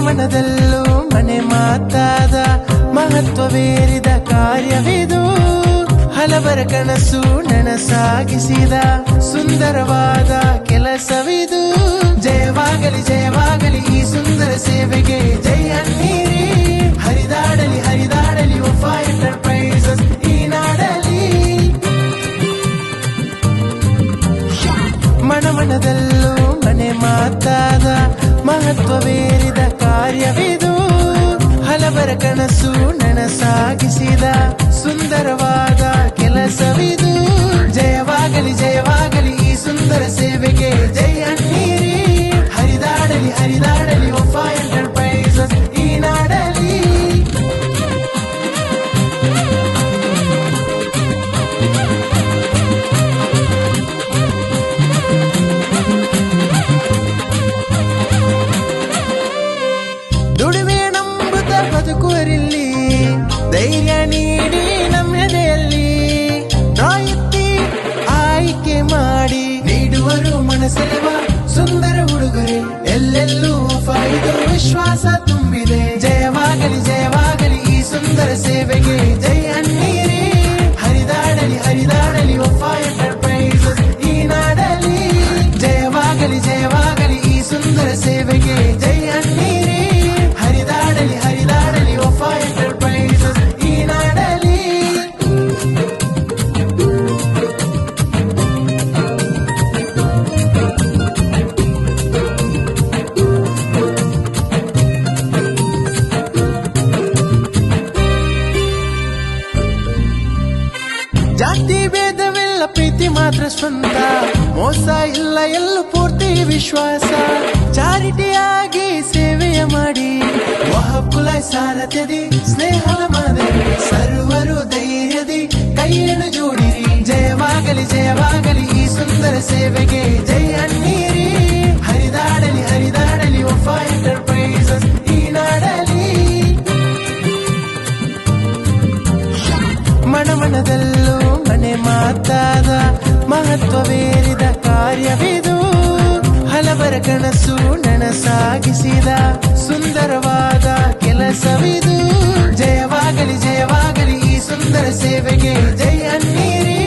ಮನದಲ್ಲೂ ಮನೆ ಮಾತಾದ ಮಹತ್ವವೇರಿದ ಕಾರ್ಯವಿದು. ಹಲವರ ಕನಸು ನನಸಾಗಿಸಿದ ಸುಂದರವಾದ ಕೆಲಸವಿದು. ಜಯವಾಗಲಿ ಜಯವಾಗಲಿ ಈ ಸುಂದರ ಸೇವೆಗೆ ಜಯ ಅನ್ನಿರಿ. ಹರಿದಾಡಲಿ ಹರಿದಾಡಲಿ ವಫಾ ಎಂಟರ್ಪ್ರೈಸಸ್ ಈ ನಾಡಲಿ. ಮನದಲ್ಲೂ ಮನೆ ಮಾತಾದ ಮಹತ್ವವೇರಿದ ಕಾರ್ಯವಿದು. ಹಲವರ ಕನಸು ನನಸಾಗಿಸಿದ ಸುಂದರವಾದ ಕೆಲಸವಿದು. ಜಯವಾಗಲಿ ಜಯವಾಗಲಿ ಈ ಸುಂದರ ಸೇವೆಗೆ ಜಯ ಅನ್ನಿರಿ. ಹರಿದಾಡಲಿ ಹರಿದಾಡಲಿ ವಫಾ ಎಂಟರ್ಪ್ರೈಸಸ್ ಈ ನಾಡಲಿ. ದುಡಿಮೆ ನಂಬುತ್ತ ಬದುಕುವರಿಲ್ಲಿ ಧೈರ್ಯ ನೀಡಿ ನಮ್ಮೆದೆಯಲ್ಲಿ ರಾಯತ್ತಿ ಆಯ್ಕೆ ಮಾಡಿ ನೀಡುವರು ಮನಸೆಲೆವ ಸುಂದರ ಉಡುಗೊರೆ. ಎಲ್ಲೆಲ್ಲೂ ಫೈದು ವಿಶ್ವಾಸ ತುಂಬಿದೆ. ಜಯವಾಗಲಿ ಜಯವಾಗಲಿ ಈ ಸುಂದರ ಸೇವೆಗೆ ಜಯ ಅನ್ನಿರಿ. ಹರಿದಾಡಲಿ ಹರಿದಾಡಲಿ ವಫಾ ಎಂಟರ್ಪ್ರೈಸಸ್ ಈ ನಾಡಲಿ. ಜಯವಾಗಲಿ ಜಯವಾಗಲಿ ಈ ಸುಂದರ ಸೇವೆಗೆ ಜಯ ಅನ್ನಿರಿ. ಹರಿದಾಡಲಿ ಹರಿದಾಡಲಿ ವಫಾ ಎಂಟರ್ಪ್ರೈಸಸ್ ಈ ನಾಡಲಿ. ಜಾತಿ ಭೇದವೆಲ್ಲ ಪ್ರೀತಿ ಮಾತ್ರ ಸ್ವಂತ. ಮೋಸ ಇಲ್ಲ ಎಲ್ಲೂ ಪೂರ್ತಿ ವಿಶ್ವಾಸ. ಚಾರಿಟಿಯಾಗಿ ಸೇವೆಯ ಮಾಡಿ ವಹಬುಲ ಸಾರಥ್ಯದಿ ಸ್ನೇಹದ ಮಾದರಿ. ಸರ್ವರು ಧೈರ್ಯದಿ ಕೈಯನ್ನು ಜೋಡಿರಿ. ಜಯವಾಗಲಿ ಜಯವಾಗಲಿ ಈ ಸುಂದರ ಸೇವೆಗೆ ಜಯ ಅನ್ನಿರಿ. ಹರಿದಾಡಲಿ ಹರಿದಾಡಲಿ ವಫಾ ಎಂಟರ್ಪ್ರೈಸಸ್ ಈ ನಾಡಲಿ. ಮನದಲ್ಲೂ ಮನೆ ಮಾತಾದ ಮಹತ್ವವೇರಿದ ಕಾರ್ಯವಿದು. ಹಲವರ ಕನಸು ನನಸಾಗಿಸಿದ ಸುಂದರವಾದ ಕೆಲಸವಿದು. ಜಯವಾಗಲಿ ಜಯವಾಗಲಿ ಈ ಸುಂದರ ಸೇವೆಗೆ ಜಯ ಅನ್ನಿರಿ.